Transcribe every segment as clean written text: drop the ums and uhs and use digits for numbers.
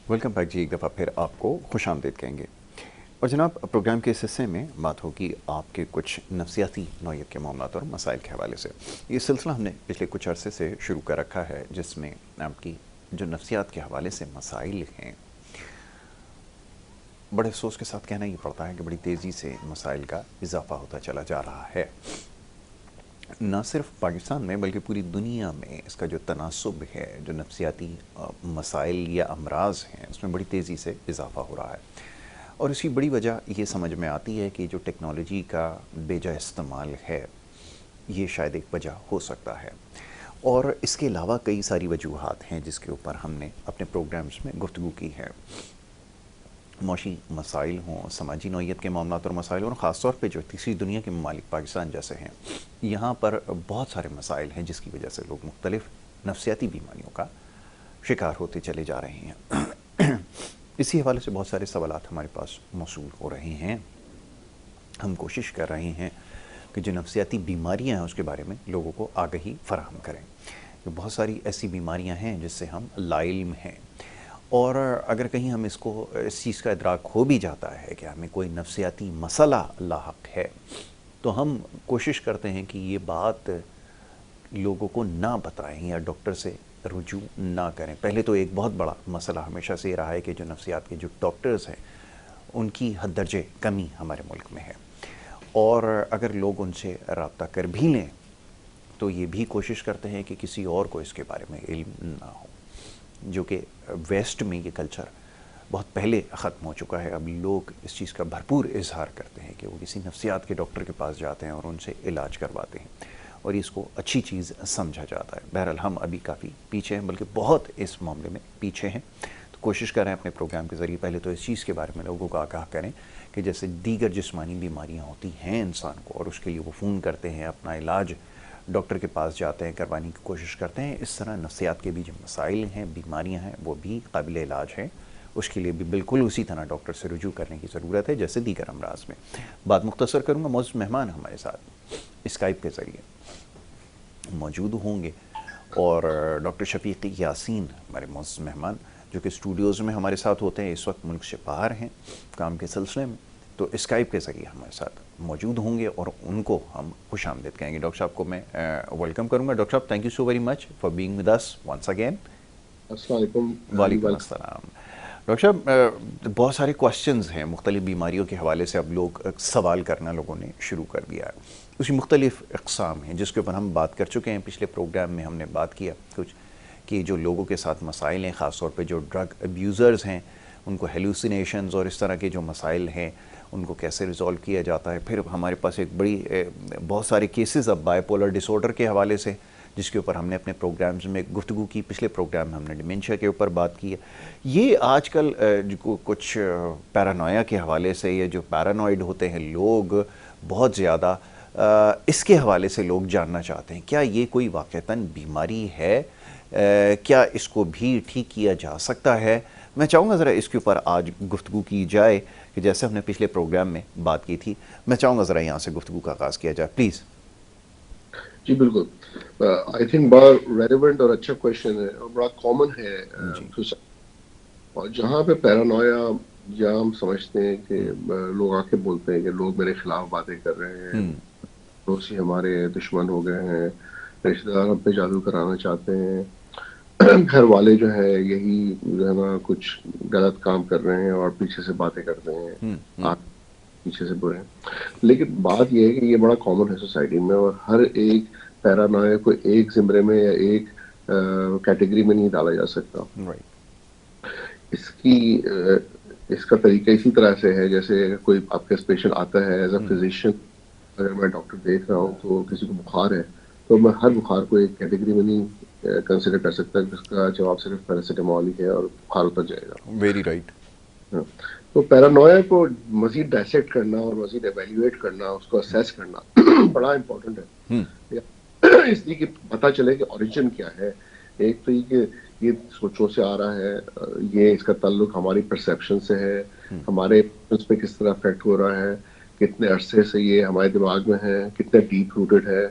Welcome back जी। एक दफ़ा फिर आपको खुशामदीद कहेंगे। और जनाब, प्रोग्राम के इस हिस्से में बात होगी आपके कुछ नफ्सियाती नौइयत के मामलात और मसाइल के हवाले से। ये सिलसिला हमने पिछले कुछ अरसे से शुरू कर रखा है, जिसमें आपकी जो नफ्सियात के हवाले से मसाइल हैं, बड़े अफसोस के साथ कहना ही पड़ता है कि बड़ी तेज़ी से मसाइल का इजाफा होता चला जा रहा है। न सिर्फ पाकिस्तान में बल्कि पूरी दुनिया में इसका जो तनासुब है, जो नफ्सियाती मसाइल या अमराज हैं, उसमें बड़ी तेज़ी से इजाफा हो रहा है। और इसकी बड़ी वजह ये समझ में आती है कि जो टेक्नोलॉजी का बेजा इस्तेमाल है, ये शायद एक वजह हो सकता है। और इसके अलावा कई सारी वजूहात हैं जिसके ऊपर हमने अपने प्रोग्राम्स में गुफ्तगू की है। मौशी मसाइल हों, समाजी नौइयत के मामलात और मसाइल हों, और ख़ास तौर पे जो तीसरी दुनिया के ममालिक पाकिस्तान जैसे हैं, यहाँ पर बहुत सारे मसाइल हैं जिसकी वजह से लोग मुख्तलिफ़ नफ्सियाती बीमारियों का शिकार होते चले जा रहे हैं। इसी हवाले से बहुत सारे सवालात हमारे पास मौसूल हो रहे हैं। हम कोशिश कर रहे हैं कि जो नफ्सियाती बीमारियां हैं उसके बारे में लोगों को आगाही फराहम करें। तो बहुत सारी ऐसी बीमारियां हैं जिससे हम लाइल्म हैं, और अगर कहीं हम इस चीज़ का इदराक हो भी जाता है कि हमें कोई नफ्सियाती मसला लाहक है, तो हम कोशिश करते हैं कि ये बात लोगों को ना बताएं या डॉक्टर से रुजू ना करें। पहले तो एक बहुत बड़ा मसला हमेशा से रहा है कि जो नफ्सियात के जो डॉक्टर्स हैं, उनकी हद दर्जे कमी हमारे मुल्क में है, और अगर लोग उनसे रब्ता कर भी लें तो ये भी कोशिश करते हैं कि किसी और को इसके बारे में इल्म ना हो, जो कि वेस्ट में ये कल्चर बहुत पहले ख़त्म हो चुका है। अब लोग इस चीज़ का भरपूर इजहार करते हैं कि वो किसी नफ्सियात के डॉक्टर के पास जाते हैं और उनसे इलाज करवाते हैं, और इसको अच्छी चीज़ समझा जाता है। बहरहाल हम अभी काफ़ी पीछे हैं, बल्कि बहुत इस मामले में पीछे हैं। तो कोशिश करें अपने प्रोग्राम के ज़रिए पहले तो इस चीज़ के बारे में लोगों को आगाह करें कि जैसे दीगर जिस्मानी बीमारियाँ होती हैं इंसान को, और उसके लिए वो फ़ोन करते हैं, अपना इलाज डॉक्टर के पास जाते हैं, करवाने की कोशिश करते हैं, इस तरह नफ्सियात के भी जो मसाइल हैं, बीमारियाँ हैं, वो भी काबिल इलाज हैं। उसके लिए भी बिल्कुल उसी तरह डॉक्टर से रुजू करने की ज़रूरत है जैसे दीगर अमराज में। बात मुख्तसर करूँगा। मौजूद मेहमान हमारे साथ स्काइप के ज़रिए मौजूद होंगे, और डॉक्टर शफीक यासीन हमारे मौजूद मेहमान, जो कि स्टूडियोज़ में हमारे साथ होते हैं, इस वक्त मुल्क से बाहर हैं काम के सिलसिले में, तो स्काइप के ज़रिए हमारे साथ मौजूद होंगे और उनको हम खुशामदीद कहेंगे। डॉक्टर साहब को मैं वेलकम करूँगा। डॉक्टर साहब, thank you so very much for being with us once again. अस्सलाम वालेकुम। वालेकुम अस्सलाम। डॉक्टर साहब, बहुत सारे क्वेश्चंस हैं मुख्तलिफ़ बीमारियों के हवाले से, अब लोग सवाल करना लोगों ने शुरू कर दिया है। उसकी मुख्तलिफ़ अक़साम हैं जिसके ऊपर हम बात कर चुके हैं। पिछले प्रोग्राम में हमने बात किया कुछ कि जो लोगों के साथ मसाइल हैं, ख़ास तौर पे जो ड्रग अब्यूज़र्स हैं, उनको हेलुसिनेशंस और इस तरह के जो मसाइल हैं उनको कैसे रिज़ॉल्व किया जाता है। फिर हमारे पास एक बहुत सारे केसेस अब बाइपोलर डिसऑर्डर के हवाले से, जिसके ऊपर हमने अपने प्रोग्राम्स में गुफ्तगू की। पिछले प्रोग्राम में हमने डिमेंशिया के ऊपर बात की है। ये आजकल जो कुछ पैरानोया के हवाले से, ये जो पैरानॉइड होते हैं लोग बहुत ज़्यादा, इसके हवाले से लोग जानना चाहते हैं, क्या ये कोई वाक़तन बीमारी है? क्या इसको भी ठीक किया जा सकता है? मैं चाहूँगा ज़रा इसके ऊपर आज गुफ्तगू की जाए कि जैसे हमने पिछले प्रोग्राम में बात की थी। मैं चाहूँगा ज़रा यहाँ से गुफ्तगू का आगाज़ किया जाए, प्लीज़। जी बिल्कुल। आई थिंक बड़ा रेलेवेंट और अच्छा क्वेश्चन है और बड़ा कॉमन है। जी। और जहाँ पे पैरानोया, या हम समझते हैं कि लोग आके बोलते हैं कि लोग मेरे खिलाफ बातें कर रहे हैं, पड़ोसी हमारे दुश्मन हो गए हैं, रिश्तेदार हम पे जादू कराना चाहते हैं, घर वाले जो है यही जो है ना कुछ गलत काम कर रहे हैं और पीछे से बातें करते हैं, आप पीछे से बुरे हैं। लेकिन बात यह है कि ये बड़ा कॉमन है सोसाइटी में, और हर एक पैरानोया को एक ज़िम्रे में या एक कैटेगरी में नहीं डाला जा सकता। इसका तरीका इसी तरह से है जैसे कोई आपके पेशेंट आता है, एज अ फिजिशियन अगर मैं डॉक्टर देख रहा हूँ तो किसी को बुखार है, तो मैं हर बुखार को एक कैटेगरी में नहीं कंसिडर कर सकता जिसका जवाब सिर्फ पैरासिटामोल ही है और बुखार उतर जाएगा। Very right. तो पैरानोया को मजीद डायसेक्ट करना और मजीद एवेल्युएट करना, उसको असेस करना बड़ा इम्पोर्टेंट है, इसलिए कि पता चले कि ओरिजिन क्या है। एक तो ये सोचों से आ रहा है, ये इसका ताल्लुक हमारी परसेप्शन से है, हमारे इमोशंस पे किस तरह अफेक्ट हो रहा है, कितने अरसे से ये हमारे दिमाग में है, कितना डीप रूटेड है,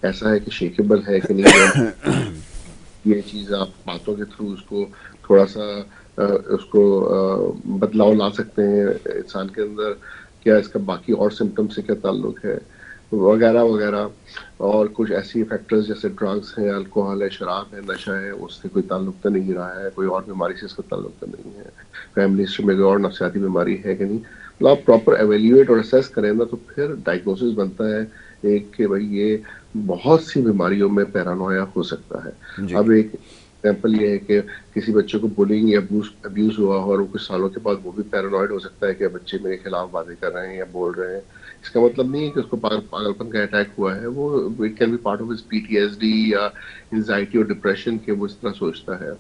ऐसा है कि शेकेबल है कि नहीं है। ये चीज़ आप बातों के थ्रू उसको थोड़ा सा उसको बदलाव ला सकते हैं इंसान के अंदर, क्या इसका बाकी और सिम्टम्स से क्या ताल्लुक है, वगैरह वगैरह। और कुछ ऐसी फैक्टर्स जैसे ड्रग्स हैं, अल्कोहल है, शराब है, नशा है, उससे कोई ताल्लुक तो नहीं रहा है, कोई और बीमारी से इसका ताल्लुक तो नहीं है, फैमिली हिस्ट्री में कोई और नफसियाती बीमारी है कि नहीं। मतलब आप प्रॉपर एवेल्यूएट और असेस करें ना, तो फिर डायग्नोसिस बनता है एक कि भाई ये बहुत सी बीमारियों में पैरानोया हो सकता है। जी। अब एक एग्जाम्पल ये है कि किसी बच्चे को बुलिंग या अब्यूज हुआ हो और वो कुछ सालों के बाद वो भी पैरानॉइड हो सकता है कि बच्चे मेरे खिलाफ बातें कर रहे हैं या बोल रहे हैं। इसका मतलब नहीं है कि उसको पागलपन का अटैक हुआ है, वो it can be part of his PTSD या एंजाइटी और डिप्रेशन के वो इस तरह सोचता है।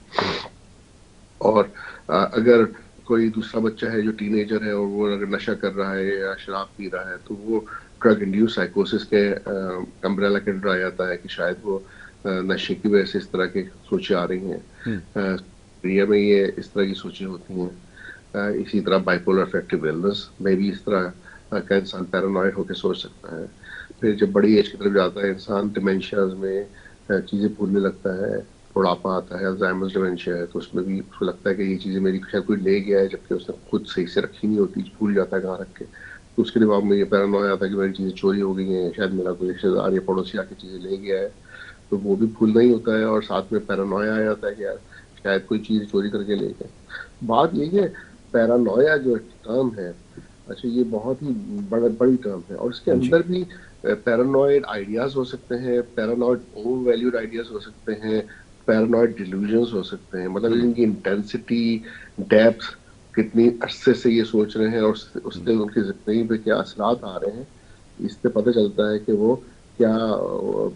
और अगर कोई दूसरा बच्चा है जो टीनेजर है और वो अगर नशा कर रहा है या शराब पी रहा है, तो वो ड्रग इंड्यूस साइकोसिस के अम्ब्रेला के अंडर आ जाता है कि शायद वो नशे की वजह से इस तरह की सोचें आ रही हैं। दुनिया में ये इस तरह की सोचें होती हैं। इसी तरह बाइपोलर अफेक्टिव इलनेस में भी इस तरह का इंसान पैरानॉइड होकर सोच सकता है। फिर जब बड़ी एज की तरफ जाता है इंसान, डिमेंशियाज में चीज़ें भूलने लगता है, बुढ़ापा आता है, अल्जाइमर्स डिमेंशिया है, तो उसमें भी उसको लगता है कि ये चीज़ें मेरी शायद कोई ले गया है, जबकि उसने खुद सही से रखी नहीं होती, भूल जाता है कहाँ रख के। तो उसके दिमाग में ये पैरानॉया आता है कि मेरी चीज़ें चोरी हो गई हैं, शायद मेरा कोई रिश्तेदार या पड़ोसी आके चीज़ें ले गया है। तो वो भी भूलना ही होता है और साथ में पैरानॉया आ जाता है कि यार शायद कोई चीज़ चोरी करके ले गया। बात ये है, पैरानॉया जो टर्म है, अच्छा ये बहुत ही बड़ी टर्म है और इसके जी। अंदर भी पैरानॉइड आइडियाज हो सकते हैं, पैरानॉइड ओवर वैल्यूड आइडियाज हो सकते हैं, पैरानॉइड डिल्यूजन्स हो सकते हैं। मतलब इनकी इंटेंसिटी, डेप्थ, कितनी अरसे से ये सोच रहे हैं और उससे उनकी जिंदगी पे क्या असरात आ रहे हैं, इससे पता चलता है कि वो क्या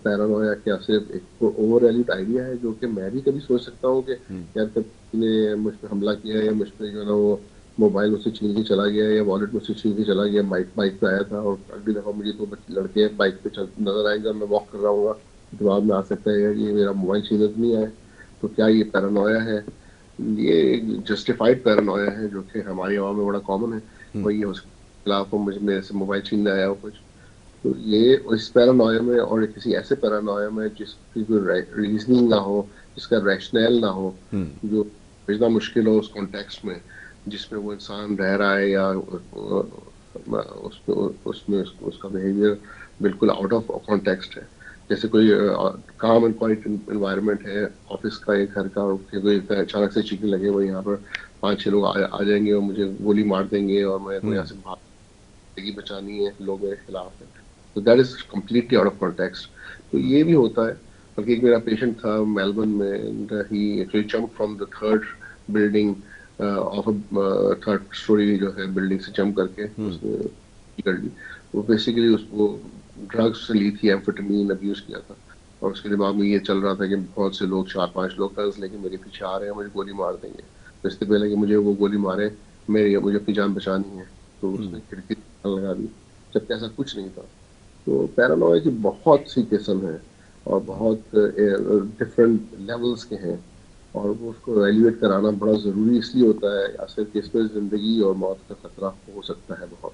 पैरानोया क्या सिर्फ एक ओवर वैल्यूड आइडिया है, जो कि मैं भी कभी सोच सकता हूँ कि यार कभी ने मुझ पर हमला किया या मुझ पर जो है ना वो मोबाइल मुझसे छीन के चला गया या वॉलेट मुझसे छीन के चला गया, बाइक पे आया था और अगली दफा मुझे तो लड़के बाइक पे चल नजर आएंगे, मैं वॉक कर रहा हूँ, दिमाग में आ सकता है यार ये मेरा मोबाइल छीन तो नहीं आया। तो क्या ये पैरानोया है? ये जस्टिफाइड पैरानोया है जो कि हमारी आवाम में बड़ा कॉमन है। वही हो सकता है खिलाफ मुझे मेरे से मोबाइल छीनने आया हो कुछ। तो ये इस पैरानोया में और किसी ऐसे पैरानोया में जिसकी कोई रीजनिंग ना हो, जिसका रैशनल ना हो, जो समझना मुश्किल हो उस कॉन्टेक्स्ट में जिसमें वो इंसान रह रहा है, या उसमें उसका बिहेवियर बिल्कुल आउट ऑफ कॉन्टेक्स्ट है। जैसे कोई काम एंड क्वाइट एनवायरनमेंट है ऑफिस का या घर का, और कोई अचानक से चीखने लगे, वो यहाँ पर 5-6 लोग आ जाएंगे और मुझे गोली मार देंगे और मेरे को यहाँ से जिंदगी बचानी है, लोग मेरे खिलाफ है, तो that is completely out of context. तो ये भी होता है। बल्कि एक मेरा पेशेंट था मेलबर्न में, and he actually jump from the third building of third story जो है बिल्डिंग से जंप करके उसने कर ली। वो बेसिकली उसको ड्रग्स से ली थी, एम्फेटामीन अब्यूज किया था, और उसके दिमाग में ये चल रहा था कि बहुत से लोग 4-5 लोग कर्ज लेके मेरे पीछे आ रहे हैं, मुझे गोली मार देंगे, तो इससे पहले कि मुझे वो गोली मारे मुझे अपनी जान बचानी है। तो उसने खिड़की लगा दी, जबकि ऐसा कुछ नहीं था। तो पैरानोया की बहुत सी किस्म है और बहुत डिफरेंट लेवल्स के हैं, और वो उसको एवेल्यूएट कराना बड़ा ज़रूरी इसलिए होता है असल कि इसमें ज़िंदगी और मौत का खतरा हो सकता है बहुत।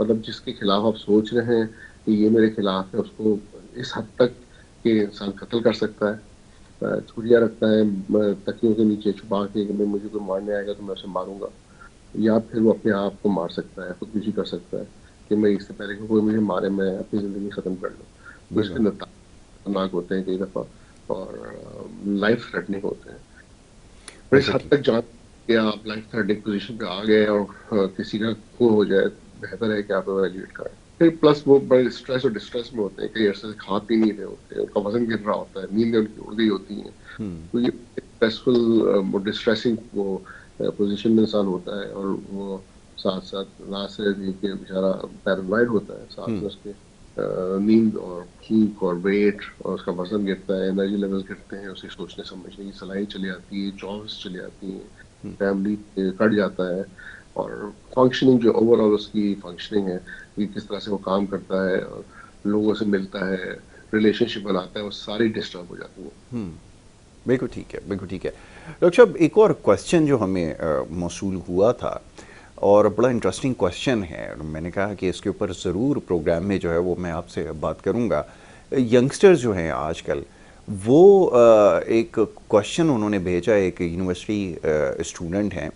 मतलब जिसके खिलाफ आप सोच रहे हैं कि ये मेरे खिलाफ है, उसको इस हद तक कि इंसान कत्ल कर सकता है, छुरियाँ रखता है तकियों के नीचे छुपा के कि मैं मुझे कोई मारने आएगा तो मैं उसे मारूंगा, या फिर वो अपने आप को मार सकता है, खुदकुशी कर सकता है कि मैं इससे पहले कि कोई मुझे मारे मैं अपनी ज़िंदगी ख़त्म कर लूँ। तो इसके बिल्कुल। नतीजे खतरनाक होते हैं कई दफ़ा, और लाइफ थ्रेटनिंग होते हैं। और इस वैसे हद कि तक जान कि आप लाइफ थ्रेटनिंग पोजीशन पे आ गए और किसी का खून हो जाए, बेहतर है कि आप एवेल्यूएट करें। फिर प्लस वो बड़े स्ट्रेस और डिस्ट्रेस में होते हैं, कई अरसे से खा पी नहीं रहे होते हैं, उनका वजन गिर रहा होता है, नींदें उनकी उड़ गई होती हैं। तो ये स्ट्रेसफुल डिस्ट्रेसिंग वो पोजीशन में इंसान होता है, और वो साथ साथ ना सिर्फ ये कि बेचारा पैरालाइड होता है, साथ में उसके नींद और भूख और वेट और उसका वजन गिरता है, एनर्जी लेवल गिरते हैं, उसे सोचने समझने की सलाही चली आती है, जॉब्स चली आती हैं, फैमिली कट जाता है, और फंक्शनिंग जो ओवरऑल उसकी फंक्शनिंग है कि किस तरह से वो काम करता है और लोगों से मिलता है, रिलेशनशिप बनाता है, वो सारी डिस्टर्ब हो जाती है। बिल्कुल ठीक है, बिल्कुल ठीक है। डॉक्टर साहब, एक और क्वेश्चन जो हमें मौसूल हुआ था और बड़ा इंटरेस्टिंग क्वेश्चन है, मैंने कहा कि इसके ऊपर ज़रूर प्रोग्राम में जो है वो मैं आपसे बात करूंगा। यंगस्टर्स जो हैं आजकल, वो एक क्वेश्चन उन्होंने भेजा, एक यूनिवर्सिटी स्टूडेंट हैं,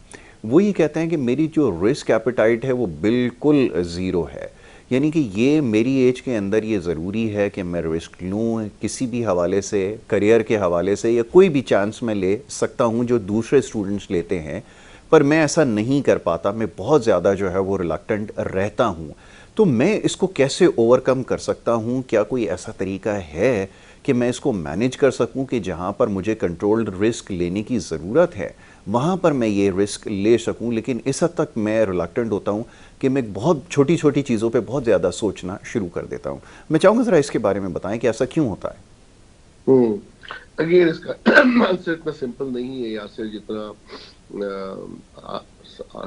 वो ये कहते हैं कि मेरी जो रिस्क एपेटाइट है वो बिल्कुल ज़ीरो है। यानी कि ये मेरी एज के अंदर ये ज़रूरी है कि मैं रिस्क लूँ किसी भी हवाले से, करियर के हवाले से, या कोई भी चांस मैं ले सकता हूँ जो दूसरे स्टूडेंट्स लेते हैं, पर मैं ऐसा नहीं कर पाता, मैं बहुत ज़्यादा जो है वो रिलक्टेंट रहता हूँ। तो मैं इसको कैसे ओवरकम कर सकता हूँ? क्या कोई ऐसा तरीका है कि मैं इसको मैनेज कर सकूँ कि जहाँ पर मुझे कंट्रोल्ड रिस्क लेने की ज़रूरत है वहाँ पर मैं ये रिस्क ले सकूँ, लेकिन इस हद तक मैं रिलक्टेंट होता हूँ कि मैं बहुत छोटी छोटी चीज़ों पे बहुत ज़्यादा सोचना शुरू कर देता हूँ। मैं चाहूँगा ज़रा इसके बारे में बताएं कि ऐसा क्यों होता है? हम्म। अगेन इसका आंसर इतना सिंपल नहीं है यासिर, जितना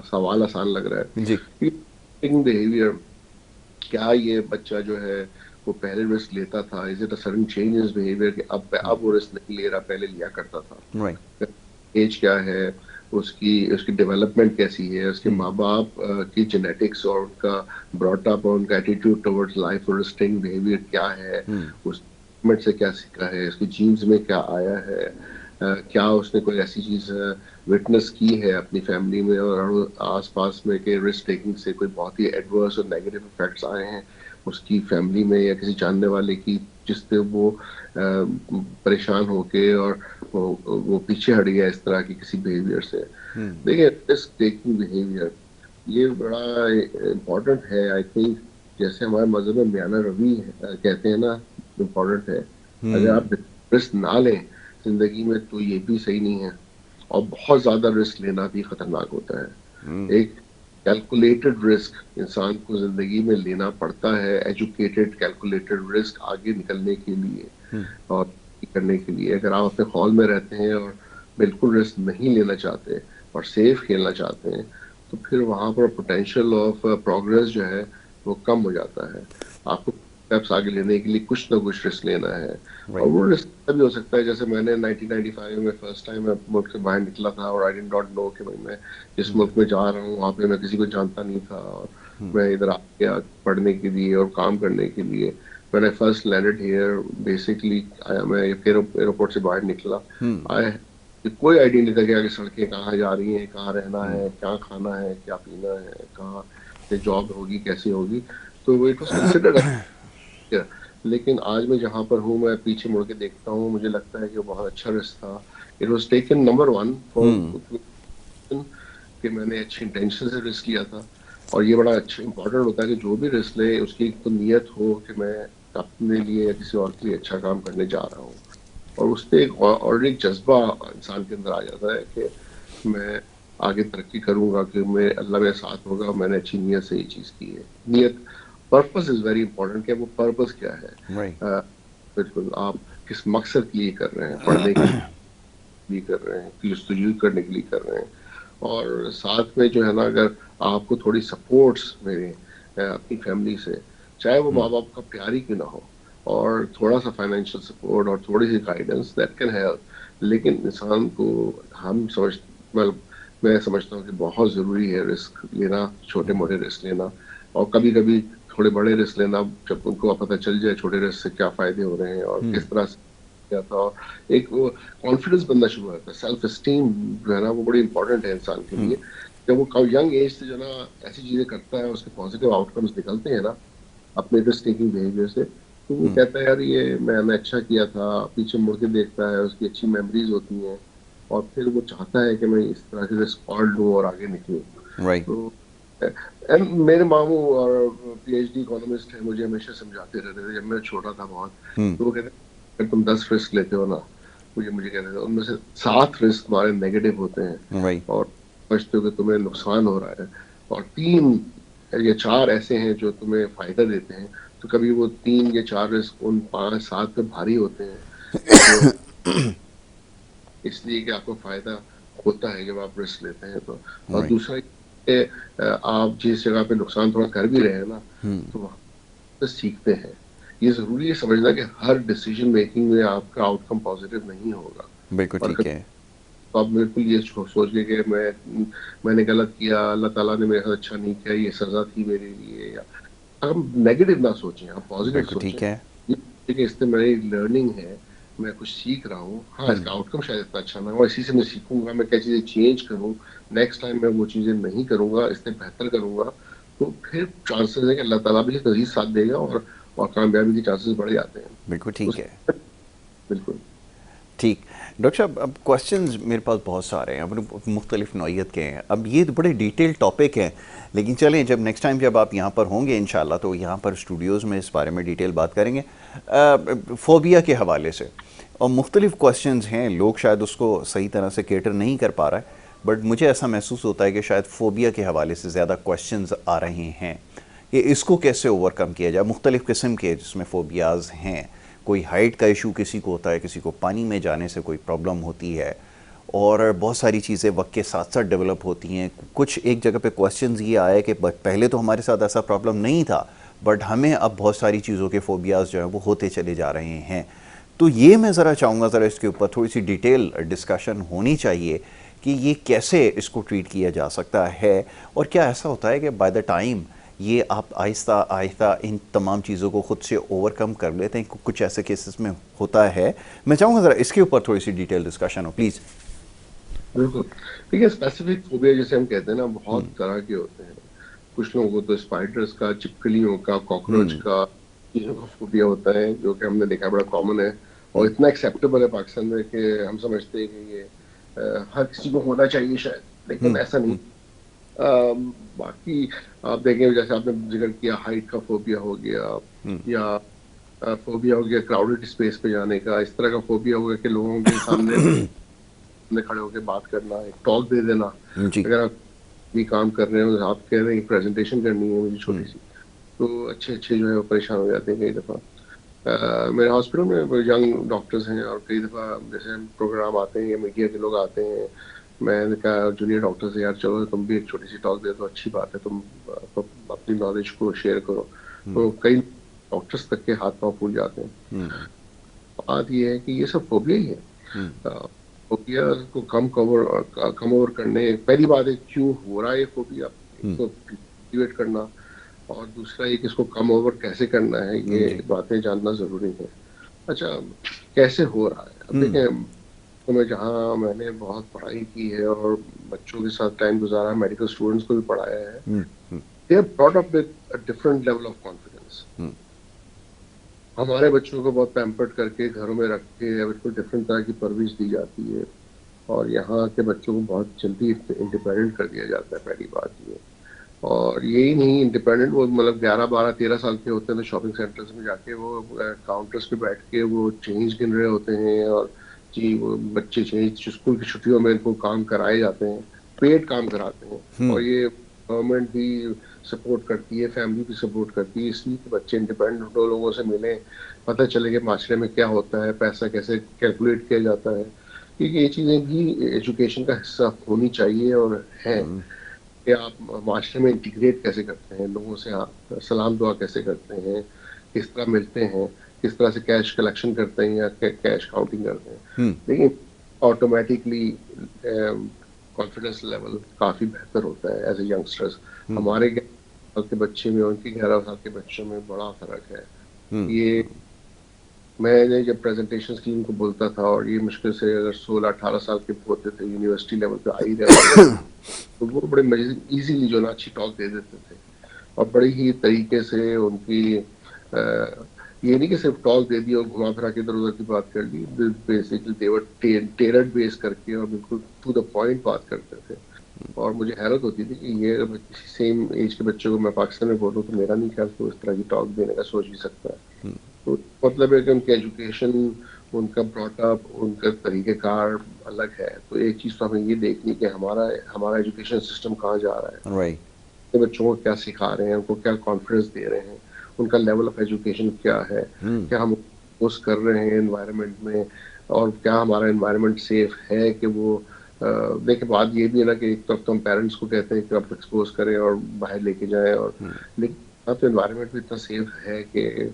सवाल आसान लग रहा जी। है। बिहेवियर, क्या ये बच्चा जो है वो पहले रिस्क लेता था, is it a sudden change in behaviour कि अब वो रिस्क नहीं ले रहा, पहले लिया करता था। राइट। एज क्या है उसकी, उसकी डेवलपमेंट कैसी है, उसके माँ बाप की जेनेटिक्स और उनका ब्रॉटअप और उनका एटीट्यूड टुवर्ड्स लाइफ और रिस्किंग बिहेवियर क्या है, उस में से क्या सीखा है, उसकी जीन्स में क्या आया है, क्या उसने कोई ऐसी चीज विटनेस की है अपनी फैमिली में और आसपास में कि रिस्क टेकिंग से कोई बहुत ही एडवर्स और नेगेटिव इफेक्ट्स आए हैं उसकी फैमिली में या किसी जानने वाले की, जिससे वो परेशान होके और वो पीछे हट गया इस तरह की किसी बिहेवियर से। देखिए, रिस्क टेकिंग बिहेवियर ये बड़ा इम्पोर्टेंट है, आई थिंक। जैसे हमारे मजहब में मियाना रवि कहते हैं ना, इम्पोर्टेंट है। अगर आप रिस्क ना लें जिंदगी में तो ये भी सही नहीं है, और बहुत ज्यादा रिस्क लेना भी खतरनाक होता है। एक कैलकुलेटेड रिस्क इंसान को जिंदगी में लेना पड़ता है, एजुकेटेड कैलकुलेटेड रिस्क आगे निकलने के लिए और करने के लिए। अगर आप अपने हॉल में रहते हैं और बिल्कुल रिस्क नहीं लेना चाहते और सेफ खेलना चाहते हैं, तो फिर वहां पर पोटेंशियल ऑफ प्रोग्रेस जो है वो कम हो जाता है। आपको स्टेप्स आगे लेने के लिए कुछ ना कुछ रिस्क लेना है, और राइट। वो रिस्क भी हो सकता है। जैसे मैंने 1995 में फर्स्ट टाइम मुल्क से बाहर निकला था और आई डिड नॉट नो कि भाई मैं जिस मुल्क में जा रहा हूँ वहाँ पे मैं किसी को जानता नहीं था, और मैं इधर आ गया पढ़ने के लिए और काम करने के लिए। When I first landed here, basically मैं एयरपोर्ट से बाहर निकला, आया कोई आइडिया नहीं था कि आगे सड़कें कहाँ जा रही हैं, कहाँ रहना है, क्या खाना है, क्या पीना है, कहाँ से जॉब होगी, कैसी होगी। तो वो इट वाज कंसिडर्ड। लेकिन आज मैं जहाँ पर हूँ, मैं पीछे मुड़ के देखता हूँ, मुझे लगता है कि वो बहुत अच्छा रिस्क था। It was taken number one for कि मैंने अच्छी इंटेंशन से रिस्क लिया था। और ये बड़ा अच्छा इंपॉर्टेंट होता है कि जो भी रिस्क ले उसकी तो नियत हो कि मैं अपने लिए या किसी और के लिए अच्छा काम करने जा रहा हूँ, और उससे एक और एक जज्बा इंसान के अंदर आ जाता है कि मैं आगे तरक्की करूंगा, कि मैं अल्लाह मेरे साथ होगा, मैंने अच्छी नीयत से ये चीज की है। नियत, पर्पस इज वेरी इंपॉर्टेंट। कि वो पर्पस क्या है, राइट। बिल्कुल आप किस मकसद के लिए कर रहे हैं, पढ़ने के लिए कर रहे हैं, जस्तजू करने के लिए कर रहे हैं। और साथ में जो है ना, अगर आपको थोड़ी सपोर्ट्स मिले अपनी फैमिली से, चाहे वो माँ बाप का प्यार ही क्यों ना हो, और थोड़ा सा फाइनेंशियल सपोर्ट और थोड़ी सी गाइडेंस, दैट कैन हेल्प। लेकिन इंसान को, हम समझ मतलब मैं समझता हूँ कि बहुत ज़रूरी है रिस्क लेना, छोटे मोटे रिस्क लेना, और कभी कभी थोड़े बड़े रिस्क लेना, जब उनको पता चल जाए छोटे रिस्क से क्या फ़ायदे हो रहे हैं और किस तरह से क्या था। और एक वो कॉन्फिडेंस बनना शुरू होता है, सेल्फ एस्टीम जो है ना वो बड़ी इंपॉर्टेंट है इंसान के लिए। जब वो यंग एज से जो ना ऐसी चीजें करता है, उसके पॉजिटिव आउटकम्स निकलते हैं ना अपने रिस्क टेकिंग बिहेवियर से, तो वो कहता है यार ये मैंने अच्छा किया था, पीछे मुड़ के देखता है, उसकी अच्छी मेमोरीज होती हैं, और फिर वो चाहता है कि मैं इस तरह से रिस्क और लूँ और आगे निकलूँ। राइट। तो एंड मेरे मामू और पीएचडी इकोनॉमिस्ट है, मुझे हमेशा समझाते रहते थे जब मैं छोटा था बहुत। तो वो कहते अगर तुम 10 रिस्क लेते हो ना, मुझे मुझे कहते थे उनमें से 7 रिस्क तुम्हारे नेगेटिव होते हैं राइट। और समझते हो कि तुम्हें नुकसान हो रहा है, और 3 या 4 ऐसे हैं जो तुम्हें फायदा देते हैं। तो कभी वो 3 या 4 रिस्क उन 5-7 पे भारी होते हैं, जो इसलिए कि आपको फायदा होता है जब आप रिस्क लेते हैं तो। और राइट। दूसरा ये, आप जिस जगह पे नुकसान थोड़ा कर भी रहे हैं ना, तो वहाँ से सीखते हैं। ये जरूरी है समझना कि हर डिसीजन मेकिंग में आपका आउटकम पॉजिटिव नहीं होगा। बिल्कुल और ठीक कभी है। तो आप बिल्कुल ये सोच के कि मैंने गलत किया, अल्लाह ताला ने मेरे साथ अच्छा नहीं किया, ये सजा थी मेरे लिए, या हम नेगेटिव ना सोचें, हम पॉजिटिव बिल्कुल सोचें। ठीक है। ये कि इससे मेरी लर्निंग है, मैं कुछ सीख रहा हूँ, हाँ, इसका आउटकम शायद इतना अच्छा ना हो, इसी से मैं सीखूँगा, मैं क्या चीज़ें चेंज करूँ, नेक्स्ट टाइम मैं वो चीज़ें नहीं करूँगा, इससे बेहतर करूँगा, तो फिर चांसेस है कि अल्लाह ताला भी मज़ीद साथ देगा और कामयाबी के चांसेस बढ़ जाते हैं। बिल्कुल ठीक उस है। बिल्कुल। ठीक। डॉक्टर साहब, अब क्वेश्चंस मेरे पास बहुत सारे हैं, अब मुख्तलिफ नौइयत के हैं, अब ये बड़े डिटेल टॉपिक हैं, लेकिन चलें, जब नेक्स्ट टाइम जब आप यहाँ पर होंगे इंशाल्लाह तो यहाँ पर स्टूडियोज़ में इस बारे में डिटेल बात करेंगे। फ़ोबिया के हवाले से और मुख्तलिफ क्वेश्चंस हैं, लोग शायद उसको सही तरह से केटर नहीं कर पा रहा है, बट मुझे ऐसा महसूस होता है कि शायद फ़ोबिया के हवाले से ज़्यादा क्वेश्चंस आ रहे हैं कि इसको कैसे ओवरकम किया जाए। मुख्तलिफ़ किस्म के जिसमें फ़ोबियाज़ हैं, कोई हाइट का इशू किसी को होता है, किसी को पानी में जाने से कोई प्रॉब्लम होती है, और बहुत सारी चीज़ें वक्त के साथ साथ डेवलप होती हैं। कुछ एक जगह पे क्वेश्चंस ये आए कि पहले तो हमारे साथ ऐसा प्रॉब्लम नहीं था, बट हमें अब बहुत सारी चीज़ों के फ़ोबियाज़ जो हैं वो होते चले जा रहे हैं। तो ये मैं ज़रा चाहूँगा, ज़रा इसके ऊपर थोड़ी सी डिटेल डिस्कशन होनी चाहिए कि ये कैसे इसको ट्रीट किया जा सकता है, और क्या ऐसा होता है कि बाय द टाइम ये आप आहिस्ता आहिस्ता इन तमाम चीज़ों को खुद से ओवरकम कर लेते हैं, कुछ ऐसे केसेस में होता है। मैं चाहूँगा ज़रा इसके ऊपर थोड़ी सी डिटेल डिस्कशन हो प्लीज़। बिल्कुल। देखिए स्पेसिफिक फ़ोबिया जिसे हम कहते हैं ना, बहुत तरह के होते हैं। कुछ लोगों को तो स्पाइडर्स का, छिपकलियों का, कॉकरोच का, चीज़ों का फ़ोबिया होता है, जो कि हमने देखा है बड़ा कॉमन है और इतना एक्सेप्टेबल है पाकिस्तान में कि हम समझते हैं कि ये हर किसी को होना चाहिए शायद, लेकिन ऐसा नहीं। बाकी आप देखें, जैसे आपने ज़िक्र किया हाइट का फ़ोबिया हो गया, या फ़ोबिया हो गया क्राउडेड स्पेस पे जाने का, इस तरह का फ़ोबिया हो गया कि लोगों के सामने में खड़े होकर बात करना, एक टॉक दे देना। जी। अगर आप भी काम कर रहे हो, आप कह रहे हैं प्रेजेंटेशन करनी है मुझे छोटी सी, तो अच्छे अच्छे जो है वो परेशान हो जाते हैं कई दफ़ा। मेरे हॉस्पिटल में यंग डॉक्टर्स हैं और कई दफ़ा जैसे प्रोग्राम आते हैं या मीडिया के लोग आते हैं, मैंने कहा जूनियर डॉक्टर से, यार चलो तुम भी एक छोटी सी टॉक दे दो, अच्छी बात है, तुम अपनी नॉलेज को शेयर करो। तो कई डॉक्टर्स तक के हाथ पाँव फूल जाते हैं। बात ये है कि ये सब फोबिया ही है। फोबिया को कम ओवर करने, पहली बात है क्यों हो रहा है ये फोबिया, एक तो इवेट करना, और दूसरा एक इसको कम ओवर कैसे करना है, ये जी। बातें जानना जरूरी है। अच्छा, कैसे हो रहा है, अब देखें, तो मैं जहाँ मैंने बहुत पढ़ाई की है और बच्चों के साथ टाइम गुजारा, मेडिकल स्टूडेंट्स को भी पढ़ाया है, they are brought up with a different level of confidence. हमारे बच्चों को बहुत पैम्पर्ड करके घरों में रख के बिल्कुल डिफरेंट तरह की परवरिश दी जाती है, और यहाँ के बच्चों को बहुत जल्दी इंडिपेंडेंट कर दिया जाता है, पहली बात ये। और यही नहीं, इंडिपेंडेंट वो मतलब 11 12 13 साल के होते हैं तो शॉपिंग सेंटर्स में जाके वो काउंटर्स पे बैठ के वो चेंज गिन रहे होते हैं, और जी वो बच्चे चेंज स्कूल की छुट्टियों में इनको काम कराए जाते हैं, पेड काम कराते हैं, और ये गवर्नमेंट भी सपोर्ट करती है, फैमिली भी सपोर्ट करती है, इसलिए कि बच्चे इंडिपेंडेंट हो, लोगों से मिलें, पता चले कि माशरे में क्या होता है, पैसा कैसे कैलकुलेट किया जाता है, क्योंकि ये चीज़ें भी एजुकेशन का हिस्सा होनी चाहिए और है कि आप माशरे में इंटीग्रेट कैसे करते हैं, लोगों से आप सलाम दुआ कैसे करते हैं, किस तरह मिलते हैं, किस तरह से कैश कलेक्शन करते हैं या कैश काउंटिंग करते हैं। लेकिन ऑटोमेटिकली कॉन्फिडेंस लेवल काफ़ी बेहतर होता है एज ए यंगस्टर्स। हमारे 11 साल के बच्चे में और उनके 11 साल के बच्चों में बड़ा फ़र्क है। ये मैंने जब प्रेजेंटेशंस की उनको बोलता था, और ये मुश्किल से अगर 16-18 साल के होते थे, यूनिवर्सिटी लेवल पे आ ही रहे होते थे, तो वो बड़े मजे इजीली जो ना अच्छी टॉक दे देते थे, और बड़े ही तरीके से उनकी ये नहीं कि सिर्फ टॉक दे दी और घुमा फिरा के इधर उधर की बात कर ली, बेसिकली देवर टेरर बेस करके और बिल्कुल टू द पॉइंट बात करते थे। और मुझे हैरत होती थी कि ये अगर किसी सेम एज के बच्चे को मैं पाकिस्तान में बोलूँ, तो मेरा नहीं ख्याल कि वो इस तरह की टॉक देने का सोच भी सकता है। तो मतलब है कि उनकी एजुकेशन, उनका ब्रॉटअप, उनका तरीक़ेकार अलग है। तो एक चीज़ तो हमें ये देखनी कि हमारा हमारा एजुकेशन सिस्टम कहाँ जा रहा है, राइट। तो बच्चों को क्या सिखा रहे हैं, उनको क्या कॉन्फिडेंस दे रहे हैं, उनका लेवल ऑफ एजुकेशन क्या है, क्या हम पोस्ट कर रहे हैं एनवायरनमेंट में, और क्या हमारा एनवायरनमेंट सेफ है कि वो देखिए, बात ये भी है ना कि एक तो अब तो हम पेरेंट्स को कहते हैं कि आप एक्सपोज करें और बाहर लेके जाएं, और लेकिन अब तो एनवायरनमेंट भी इतना सेफ है कि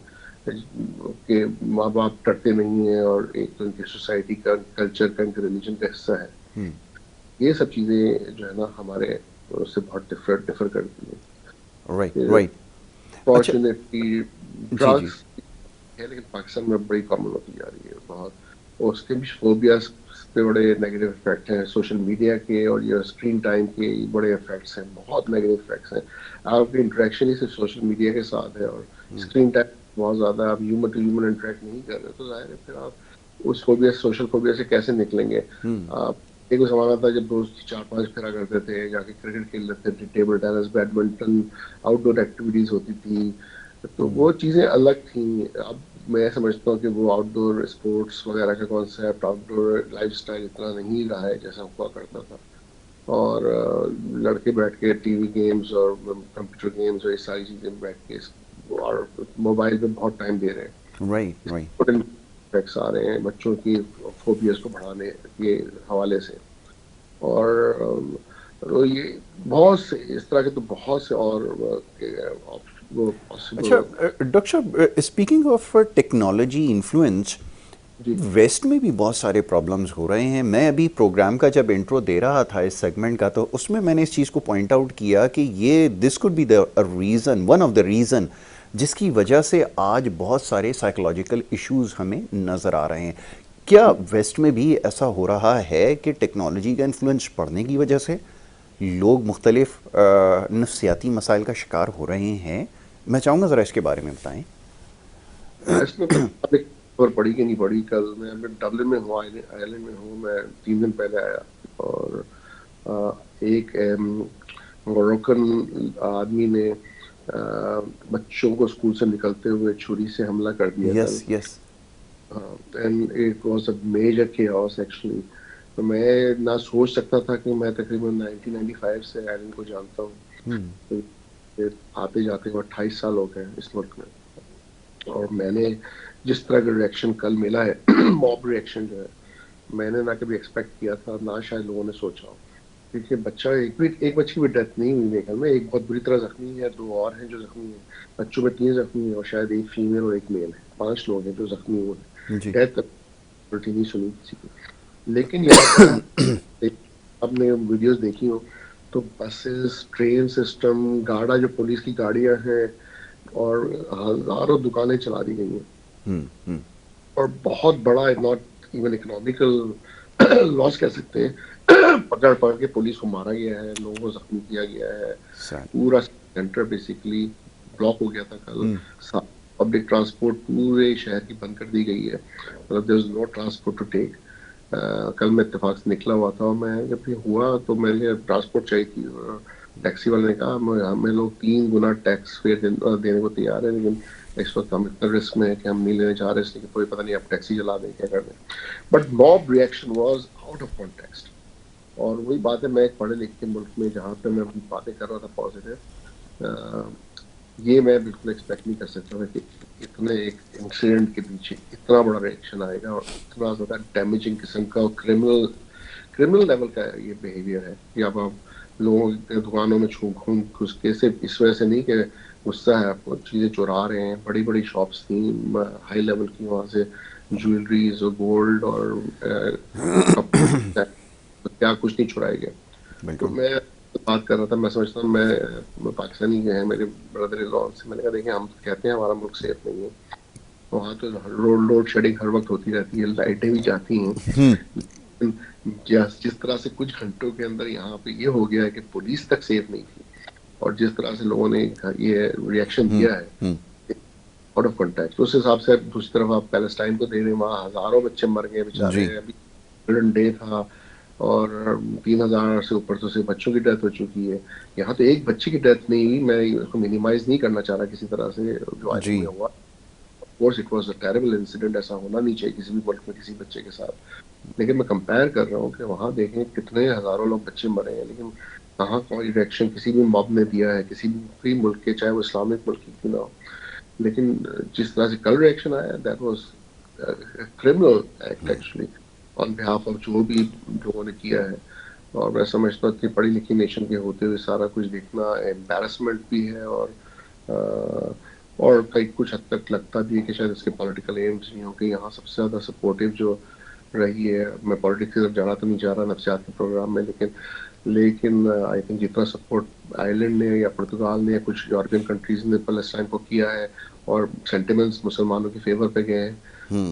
माँ बाप डरते नहीं है, और एक तो उनकी सोसाइटी का, कल्चर का, उनके रिलीजन का हिस्सा है। ये सब चीज़ें जो है ना हमारे उससे बहुत डिफर करती राइट। है। राइट। अच्छा। फॉर्चुनेटली जी जी। ड्रग्स है, लेकिन पाकिस्तान में बड़ी कॉमन होती जा रही है बहुत। उसके भी फोबियाज पे बड़े नेगेटिव इफेक्ट हैं, सोशल मीडिया के और ये स्क्रीन टाइम के बड़े इफेक्ट्स हैं, बहुत नेगेटिव इफेक्ट्स हैं। आपकी इंटरेक्शन ही सिर्फ सोशल मीडिया के साथ है और स्क्रीन टाइम बहुत ज़्यादा, आप ह्यूमन टू ह्यूमन इंटरेक्ट नहीं कर रहे, तो जाहिर है फिर आप उस फोबिया, सोशल फोबिया से कैसे निकलेंगे। आप एक ज़माना था जब दोस्त 4-5 फिरा करते थे, जाके क्रिकेट खेल लेते थे, table tennis, badminton, outdoor activities होती थी, तो वो चीज़ें अलग थी। अब मैं समझता हूँ कि वो आउटडोर स्पोर्ट्स वगैरह का कॉन्सेप्ट, आउटडोर लाइफस्टाइल इतना नहीं रहा है जैसा हुआ करता था। और लड़के बैठ के टीवी गेम्स और कंप्यूटर गेम्स और ये सारी चीज़ें बैठ के और मोबाइल पे बहुत टाइम दे रहे हैं। Right, right. इफेक्ट्स आ रहे हैं बच्चों की फोबियस को बढ़ाने के हवाले से। और तो ये बहुत से इस तरह के तो बहुत से और वो अच्छा, पॉसिबल। डॉक्टर साहब, स्पीकिंग ऑफ टेक्नोलॉजी इन्फ्लुएंस, जी वेस्ट में भी बहुत सारे प्रॉब्लम्स हो रहे हैं। मैं अभी प्रोग्राम का जब इंट्रो दे रहा था इस सेगमेंट का, तो उसमें मैंने इस चीज़ को पॉइंट आउट किया कि ये this could be the reason, one of the reason जिसकी वजह से आज बहुत सारे साइकोलॉजिकल इश्यूज हमें नज़र आ रहे हैं। क्या वेस्ट में भी ऐसा हो रहा है कि टेक्नोलॉजी का इन्फ्लुएंस पड़ने की वजह से लोग मुख्तलिफ नफ्सियाती मसाइल का शिकार हो रहे हैं? मैं चाहूँगा ज़रा इसके बारे में बताएं। वेस्ट में तो खबर पड़ी कि नहीं पड़ी। कल मैं डबलिन में हूँ, आयरलैंड में हूँ, मैं 3 दिन पहले आया और एक मोरक्कन आदमी ने बच्चों को स्कूल से निकलते हुए छुरी से हमला कर दिया कल। Yes, yes. And it was a major chaos actually. तो मैं ना सोच सकता था कि मैं तकरीबन 1995 से आयरलैंड को जानता हूँ, तो आते जाते 28 साल हो गए इस मुल्क में। और मैंने जिस तरह का रिएक्शन कल मिला है मॉब रिएक्शन जो है, मैंने ना कभी एक्सपेक्ट किया था, ना शायद लोगों ने सोचा हो। क्योंकि बच्चा एक बच्चे की भी डेथ नहीं हुई मेरे ख्याल में, एक बहुत बुरी तरह जख्मी है, 2 और हैं जो जख्मी हैं। बच्चों में 3 जख्मी हैं और शायद एक फीमेल और एक मेल है, 5 लोग हैं जो जख्मी हुए हैं। जी। डेथ पॉलिटी नहीं सुनी किसी की। लेकिन यहाँ पर हम आपने वीडियोस देखी हो तो बसेस, ट्रेन सिस्टम, गाड़ा जो पुलिस की गाड़ियां हैं और हजारों दुकानें चला दी गई हैं। और बहुत बड़ा, नॉट इवन इकोनॉमिकल लॉस कह सकते हैं। पकड़ पकड़ के पुलिस को मारा गया है, लोगों को जख्मी किया गया है। सैड। पूरा सेंटर बेसिकली ब्लॉक हो गया था कल। पब्लिक ट्रांसपोर्ट पूरे शहर की बंद कर दी गई है, मतलब there is no transport to take. कल मैं इत्तेफाक से निकला हुआ था और मैं जब ये हुआ तो मेरे ट्रांसपोर्ट चाहिए थी। टैक्सी वाले ने कहा हमें लोग 3 गुना टैक्स फेयर देने को तैयार है, लेकिन इस वक्त हम इतना रिस्क में है कि हम नहीं लेने जा रहे, इसलिए कोई पता नहीं आप टैक्सी चला दें क्या कर दें। But mob reaction was out of context. और वही बात है, मैं एक पढ़े लिखे मुल्क में जहाँ पे मैं अपनी बातें कर रहा था पॉजिटिव, ये मैं बिल्कुल एक्सपेक्ट नहीं कर सकता था कि इतने एक इंसिडेंट के पीछे इतना बड़ा रिएक्शन आएगा और इतना ज़्यादा डैमेजिंग किस्म का और क्रिमिनल क्रिमिनल लेवल का ये बिहेवियर है कि अब आप लोगों की दुकानों में घूम घुस के, सिर्फ इस वजह से नहीं कि गुस्सा है आपको, चीज़ें चुरा रहे हैं। बड़ी बड़ी शॉप्स थी हाई लेवल की, वहाँ से ज्वेलरीज और गोल्ड और कपड़े, क्या कुछ नहीं चुराए गए। तो बिल्कुल। मैं बात कर रहा था, मैं समझता हूँ, मैं पाकिस्तानी है मेरे ब्रदर इन लॉ से, मैंने कहा देखिए हम कहते हैं हमारा मुल्क सेफ नहीं है, वहाँ तो लोड शेडिंग हर वक्त होती रहती है, लाइटें भी जाती हैं। जिस तरह से कुछ घंटों के अंदर यहाँ पे ये हो गया है कि पुलिस तक सेफ नहीं थी, और जिस तरह से लोगों ने ये रिएक्शन दिया है आउट ऑफ कॉन्टेक्स्ट, उस हिसाब से दूसरी तरफ आप पैलेस्टाइन को दे रहे हैं, वहाँ हजारों बच्चे मर गए बेचारे। जी। अभी चिल्ड्रन डे था और 3,000 से ऊपर तो सिर्फ बच्चों की डेथ हो चुकी है। यहाँ तो एक बच्चे की डेथ नहीं हुई, मैं उसको मिनिमाइज नहीं करना चाह रहा किसी तरह से जो जी। आयरलैंड में हुआ। Of course it was a terrible incident, ऐसा होना नहीं चाहिए किसी भी मुल्क में किसी बच्चे के साथ। लेकिन मैं कंपेयर कर रहा हूँ कि वहाँ देखें कितने हजारों लोग बच्चे मरे हैं, लेकिन कहाँ कोई रिएक्शन किसी भी मॉब ने दिया है किसी भी मुल्क के, चाहे वो इस्लामिक मुल्क की क्यों ना हो। लेकिन जिस तरह से कल रिएक्शन आया, that was criminal act actually on behalf of जो भी लोगों ने किया है। और मैं समझता हूँ इतनी पढ़ी लिखी नेशन के होते हुए सारा कुछ देखना एम्बैरसमेंट भी है, और कई कुछ हद तक लगता भी है कि शायद इसके पॉलिटिकल एम्स नहीं हो कि यहाँ सबसे ज़्यादा सपोर्टिव जो रही है। मैं पॉलिटिक्स की तरफ जाना तो नहीं चाह रहा नफ्सियात के प्रोग्राम में, लेकिन आई थिंक जितना सपोर्ट आयरलैंड ने या पुर्तगाल ने या कुछ यूरोपियन कंट्रीज ने पैलेस्टाइन को किया है और सेंटिमेंट्स मुसलमानों के फेवर पे गए हैं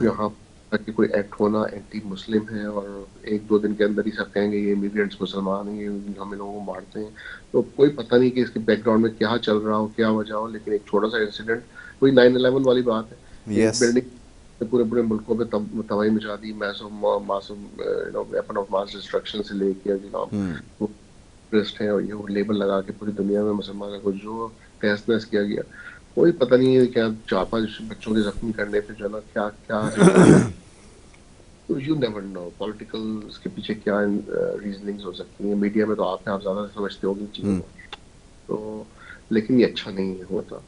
यहाँ, ताकि कोई एक्ट होना एंटी मुस्लिम है और एक दो दिन के अंदर ही सब कहेंगे ये इमिग्रेंट्स मुसलमान हैं, ये हम इन लोगों को मारते हैं। तो कोई पता नहीं कि इसके बैकग्राउंड में क्या चल रहा हो, क्या वजह हो, लेकिन एक छोटा सा इंसिडेंट, वही 9/11 वाली बात है, एक यस। बिल्डिंग ने पूरे पूरे मुल्कों में तबाही मचा दी, मासूम मासूम वेपन ऑफ मास डिस्ट्रक्शन से लेके जनाब हम्म। वो टेररिस्ट है, और ये वो लेबल लगा के पूरी दुनिया में मुसलमानों को जो तहस नहस किया गया, कोई पता नहीं है क्या 4-5 बच्चों के जख्मी करने पे जो है ना क्या क्या रीजन है। तो यू नेवर नो पॉलिटिकल इसके पीछे क्या रीजनिंग्स हो सकती हैं। मीडिया में तो आप ज्यादा समझते होंगे इन चीजों हम्म। को। तो लेकिन ये अच्छा नहीं होता।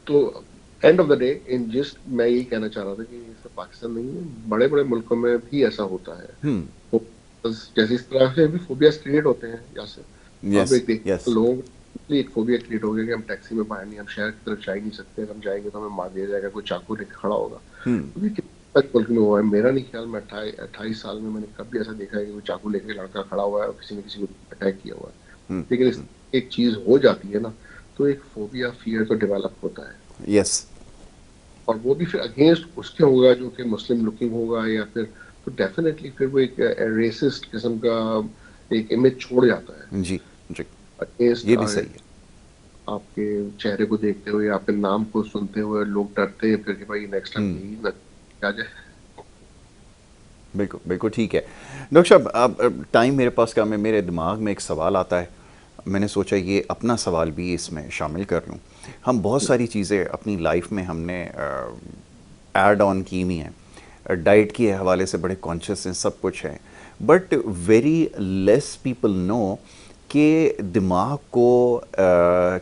तो end of the day in just मैं यही कहना चाह रहा था कि ये सिर्फ पाकिस्तान नहीं है, बड़े बड़े मुल्कों में भी ऐसा होता है। हम्म। बस जैसे इस तरह से भी फोबियाज क्रिएट होते हैं यहाँ से। आप यस। एक देख यस। लोगों को एक फोबिया क्रिएट हो गया कि हम टैक्सी में बाहर नहीं, हम शहर की तरफ जा ही नहीं सकते, अगर हम जाएंगे तो हमें मार दिया जाएगा, कोई चाकू लेके खड़ा होगा। हम्म। तो ये कितना तक मुल्क में हुआ है, मेरा नहीं ख्याल में 28 साल में मैंने कभी ऐसा देखा है कि कोई चाकू लेके लड़का खड़ा हुआ है और किसी ने किसी को अटैक किया हुआ है। हम्म। लेकिन इस एक चीज हो जाती है ना, तो एक फोबिया फियर तो डेवलप होता है, यस। और वो भी फिर अगेंस्ट उसके होगा जो कि मुस्लिम लुकिंग होगा या फिर, तो डेफिनेटली फिर वो एक रेसिस्ट किस्म का एक इमेज छोड़ जाता है जी। जी। अगेंस्ट। ये भी सही है। आपके चेहरे को देखते हुए, आपके नाम को सुनते हुए लोग डरते हैं फिर कि भाई नेक्स्ट टाइम हम्म। यही ना क्या जाए। बिल्कुल बिल्कुल ठीक है। डॉक्टर साहब, अब टाइम मेरे पास कम है, मेरे दिमाग में एक सवाल आता है, मैंने सोचा ये अपना सवाल भी इसमें शामिल कर लूँ। हम बहुत सारी चीज़ें अपनी लाइफ में हमने ऐड ऑन की हुई हैं, डाइट के हवाले से बड़े कॉन्शियस हैं, सब कुछ है, but very less people know कि दिमाग को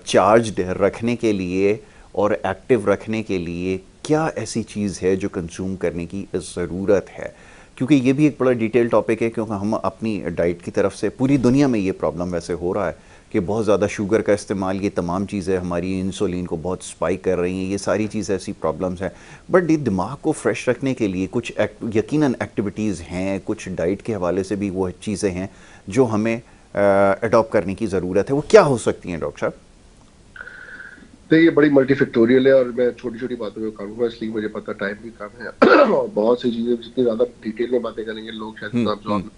चार्ज रखने के लिए और एक्टिव रखने के लिए क्या ऐसी चीज़ है जो कंज्यूम करने की ज़रूरत है। क्योंकि ये भी एक बड़ा डिटेल टॉपिक है, क्योंकि हम अपनी डाइट की तरफ से पूरी दुनिया में ये प्रॉब्लम वैसे हो रहा है कि बहुत ज़्यादा शुगर का इस्तेमाल, ये तमाम चीज़ें हमारी इंसुलिन को बहुत स्पाइक कर रही हैं, ये सारी चीज़ें ऐसी प्रॉब्लम्स हैं। बट ये दिमाग को फ्रेश रखने के लिए कुछ यकीनन एक्टिविटीज़ हैं, कुछ डाइट के हवाले से भी वो चीज़ें हैं जो हमें अडॉप्ट करने की ज़रूरत है। वो क्या हो सकती हैं डॉक्टर साहब? तो ये बड़ी मल्टीफैक्टोरियल है, और मैं छोटी छोटी बातों में करूंगा इसलिए मुझे पता टाइम भी कम है और बहुत सी चीजें जितनी ज्यादा डिटेल में बातें करेंगे लोग शायद उतना हम्म। absorb।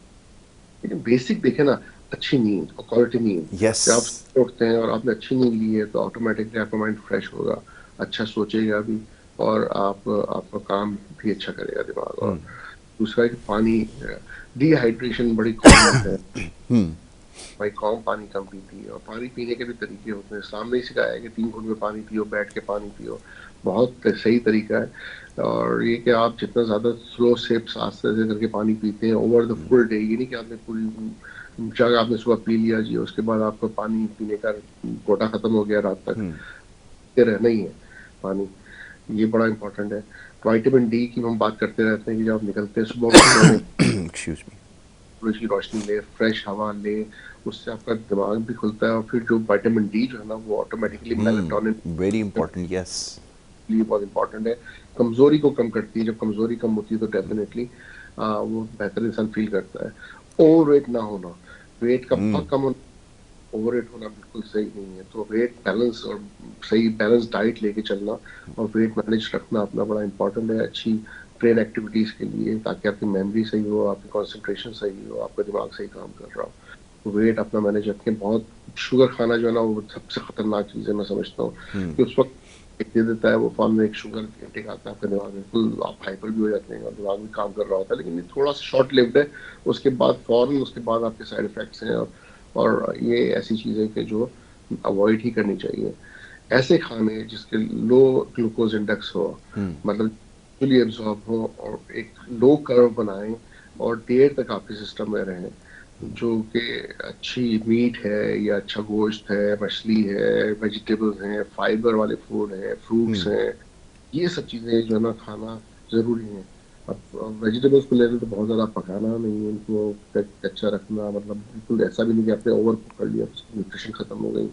लेकिन बेसिक देखे ना, अच्छी नींद और क्वालिटी नींद, यस। जब आप सुबह उठते हैं और आपने अच्छी नींद ली है तो ऑटोमेटिकली आपका माइंड फ्रेश होगा, अच्छा सोचेगा भी, और आपका काम भी अच्छा करेगा दिमाग। और दूसरा है कि पानी, डिहाइड्रेशन बड़ी कॉमन है, हम्म। भाई कौन पानी कम पीती है, और पानी पीने के भी तरीके होते हैं। इस्लाम ने ही सिखाया है कि 3 घूंट में पानी पियो, बैठ के पानी पियो, बहुत सही तरीका है। और ये कि आप जितना ज्यादा स्लो सिप्स आस्ते से करके पानी पीते हैं ओवर द फुल डे, ये नहीं कि आपने पूरी जग आपने सुबह पी लिया जी, उसके बाद आपका पानी पीने का कोटा खत्म हो गया रात तक, ये रहना ही है पानी, ये बड़ा इंपॉर्टेंट है। विटामिन डी की हम बात करते रहते हैं कि जब आप निकलते हैं सुबह उठते हैं, एक्सक्यूज मी। सूरज की रोशनी ले, फ्रेश हवा ले, उससे आपका दिमाग भी खुलता है, और फिर जो विटामिन डी जो है ना वो automatically melatonin very important. Yes. के लिए बहुत इंपॉर्टेंट है, कमजोरी को कम करती है। जब कमजोरी कम होती है तो डेफिनेटली वो बेहतर इंसान फील करता है। ओवर वेट ना होना, वेट का बहुत कम होना, ओवर वेट होना बिल्कुल सही नहीं है। तो वेट बैलेंस और सही बैलेंस डाइट लेके चलना और वेट मैनेज रखना अपना बड़ा इंपॉर्टेंट है, अच्छी ब्रेन एक्टिविटीज के लिए, ताकि आपकी मेमोरी सही हो, आपकी कंसंट्रेशन सही हो, आपका दिमाग सही काम कर रहा हो। वेट अपना मैनेज रखें। बहुत शुगर खाना जो है ना वो सबसे खतरनाक चीज है, मैं समझता हूँ कि उस वक्त दे देता है वो फॉर्म में एक शुगर इंटेक आता है आपका, दिमाग बिल्कुल आप हाइपर भी हो जाते हैं और दिमाग भी काम कर रहा होता है, लेकिन ये थोड़ा सा शॉर्ट लिव्ड है। उसके बाद फौरन उसके बाद आपके साइड इफेक्ट्स हैं, और ये ऐसी चीजें कि जो अवॉइड ही करनी चाहिए। ऐसे खाने जिसके लो ग्लूकोज इंडेक्स हो, मतलब फुली एब्जॉर्ब हो, और एक लो कर्व बनाएं और देर तक आपके सिस्टम में रहें, जो कि अच्छी मीट है या अच्छा गोश्त है, मछली है, वेजिटेबल्स हैं, फाइबर वाले फूड है, फ्रूट्स हैं, ये सब चीजें जो है ना खाना जरूरी है। अब वेजिटेबल्स को लेकर तो बहुत ज्यादा पकाना नहीं है, इनको कच्चा रखना, मतलब बिल्कुल ऐसा भी नहीं कि आपने ओवर कुक कर लिया तो न्यूट्रिशन खत्म हो गई।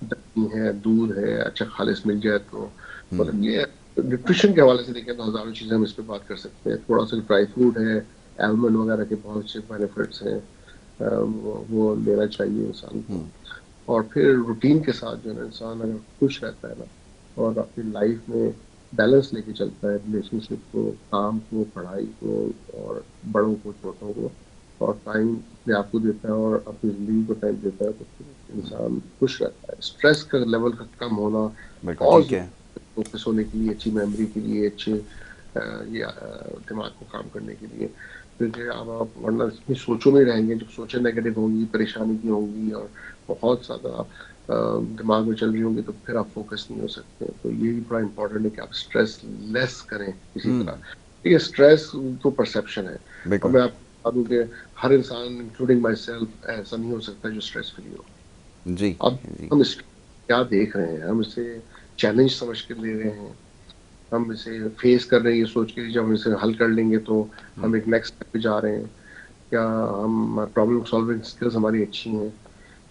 दही है, दूध है, अच्छा खालिश मिल जाए तो, मतलब ये न्यूट्रिशन के हवाले से देखें तो हजारों चीजें हम इस पे बात कर सकते हैं। थोड़ा सा ड्राई फ्रूट है, एलमंड वगैरह के बहुत अच्छे बेनिफिट्स हैं, वो लेना चाहिए इंसान को। और फिर रूटीन के साथ जो है ना इंसान अगर खुश रहता है ना, और अपनी लाइफ में बैलेंस लेके चलता है रिलेशनशिप को, काम को, पढ़ाई को, और बड़ों को, छोटों को, और टाइम अपने आप को देता है और अपनी जिंदगी को टाइम देता है, तो फिर इंसान खुश रहता है। स्ट्रेस का लेवल का कम होना बिल्कुल बहुत ठीक है। जरूरी है फोकस होने के लिए, अच्छी मेमोरी के लिए, अच्छे दिमाग को काम करने के लिए। क्योंकि अब आप वरना इतनी सोचों में रहेंगे, जब सोचें नेगेटिव होंगी, परेशानी की होंगी, और बहुत ज़्यादा दिमाग में चल रही होंगी, तो फिर आप फोकस नहीं हो सकते। तो ये भी बड़ा इंपॉर्टेंट है कि आप स्ट्रेस लेस करें किसी तरह। ठीक है, स्ट्रेस तो परसेप्शन है, और बिल्कुल। मैं आपको बता दूं कि हर इंसान इंक्लूडिंग माई सेल्फ ऐसा नहीं हो सकता जो स्ट्रेस फ्री हो। जी। अब जी। हम इस क्या देख रहे हैं, हम इसे चैलेंज समझ के ले रहे हैं, हम इसे फेस कर रहे हैं ये सोच के जब हम इसे हल कर लेंगे तो हम एक नेक्स्ट स्टेप पे जा रहे हैं। क्या हम प्रॉब्लम सॉल्विंग स्किल्स हमारी अच्छी हैं,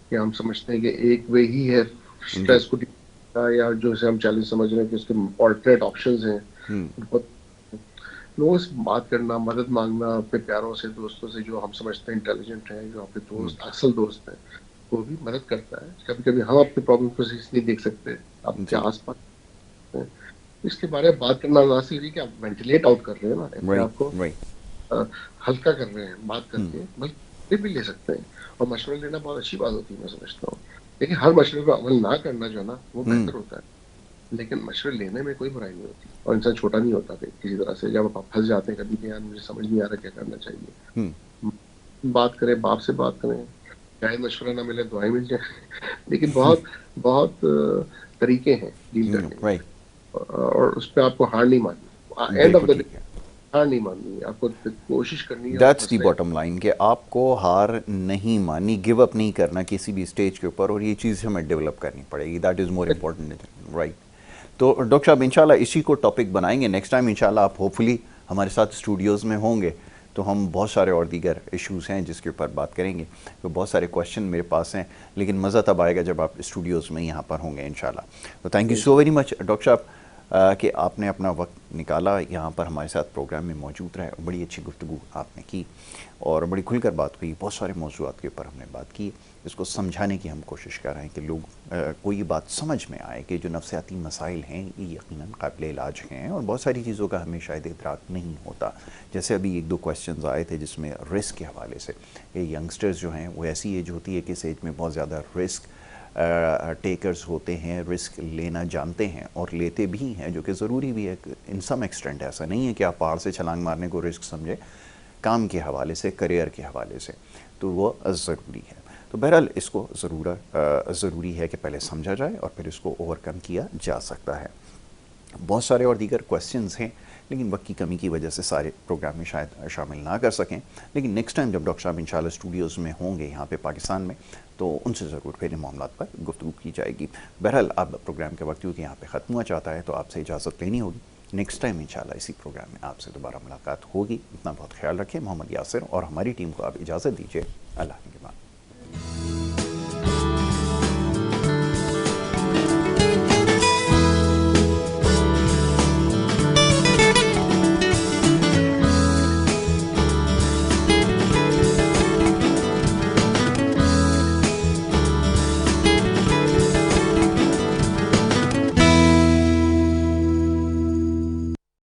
कि हम समझते हैं कि एक वे ही है जी। स्ट्रेस को deal करने का, या जो इसे हम चैलेंज समझ रहे हैं कि उसके ऑल्टरनेट ऑप्शंस हैं। बहुत लोगों से बात करना, मदद मांगना, अपने प्यारों से, दोस्तों से, जो हम समझते हैं इंटेलिजेंट हैं, जो आपके दोस्त, असल दोस्त हैं, वो भी मदद करता है। कभी कभी हम अपने प्रॉब्लम को सही से नहीं देख सकते, आपके जी। आसपास हैं। इसके बारे में बात करना ना सिर्फ ये कि आप वेंटिलेट आउट कर रहे हैं ना, अपने वही आप को वही। अ, हल्का कर रहे हैं बात करके, बल्कि मशवरे भी ले सकते हैं। और मशवरे लेना बहुत अच्छी बात होती है, मैं समझता हूँ। लेकिन हर मशवरे पर अमल ना करना जो है ना, वो बेहतर होता है। लेकिन मशवरे लेने में कोई बुराई नहीं होती, और इंसान छोटा नहीं होता किसी तरह से। जब आप फंस जाते हैं कभी कि यार मुझे समझ नहीं आ रहा क्या करना चाहिए, बात करें, बाप से बात करें, शायद मशवरा ना मिले, दुआएं मिल जाए। लेकिन बहुत बहुत तरीके हैं डील करने के, वही। और उस पर आपको हार नहीं माननी। एंड ऑफ बिल्कुल द डे ठीक है। हार नहीं माननी है, आपको कोशिश करनी है, और दैट्स दी हौसले। बॉटम लाइन कि आपको हार नहीं माननी, गिव अप नहीं करना किसी भी स्टेज के ऊपर, और ये चीज़ हमें डेवलप करनी पड़ेगी। That is more important, right. तो डॉक्टर साहब इंशाल्लाह इसी को टॉपिक बनाएंगे नेक्स्ट टाइम। इंशाल्लाह आप होपफुली हमारे साथ स्टूडियोज़ में होंगे, तो हम बहुत सारे और दीगर इश्यूज़ हैं जिसके ऊपर बात करेंगे। तो बहुत सारे क्वेश्चन मेरे पास हैं, लेकिन मज़ा तब आएगा जब आप स्टूडियोज़ में यहाँ पर होंगे इंशाल्लाह। तो thank you so very much doctor साहब कि आपने अपना वक्त निकाला, यहाँ पर हमारे साथ प्रोग्राम में मौजूद रहे, और बड़ी अच्छी गुफ्तगू आपने की, और बड़ी खुलकर बात हुई। बहुत सारे मौज़ूआत के ऊपर हमने बात की। इसको समझाने की हम कोशिश कर रहे हैं कि लोग को ये बात समझ में आए कि जो नफ्सियाती मसाइल हैं ये यकीनन काबिल इलाज हैं, और बहुत सारी चीज़ों का हमें शायद इदराक नहीं होता। जैसे अभी एक दो क्वेश्चंस आए थे जिसमें रिस्क के हवाले से, ये यंगस्टर्स जो हैं वो ऐसी एज होती है कि इस एज में बहुत ज़्यादा रिस्क टेकर्स होते हैं, रिस्क लेना जानते हैं और लेते भी हैं, जो कि ज़रूरी भी है इन सम एक्सटेंट। ऐसा नहीं है कि आप पहाड़ से छलांग मारने को रिस्क समझे, काम के हवाले से, करियर के हवाले से तो वो ज़रूरी है। तो बहरहाल इसको ज़रूरी है कि पहले समझा जाए और फिर इसको ओवरकम किया जा सकता है। बहुत सारे और दीगर क्वेश्चंस हैं, लेकिन वक्त की कमी की वजह से सारे प्रोग्राम में शायद शामिल ना कर सकें। लेकिन नेक्स्ट टाइम जब डॉक्टर साहब इंशाल्लाह स्टूडियोज़ में होंगे यहाँ पे पाकिस्तान में, तो उनसे ज़रूर फिर इन मामलों पर गुफ्तगू की जाएगी। बहरहाल अब प्रोग्राम के वक्त क्योंकि यहाँ पे ख़त्म हुआ चाहता है, तो आपसे इजाज़त लेनी होगी। नेक्स्ट टाइम इंशाल्लाह इसी प्रोग्राम में आपसे दोबारा मुलाकात होगी। इतना बहुत ख्याल रखें। मोहम्मद यासिर और हमारी टीम को आप इजाज़त दीजिए। अल्लाह के बाद।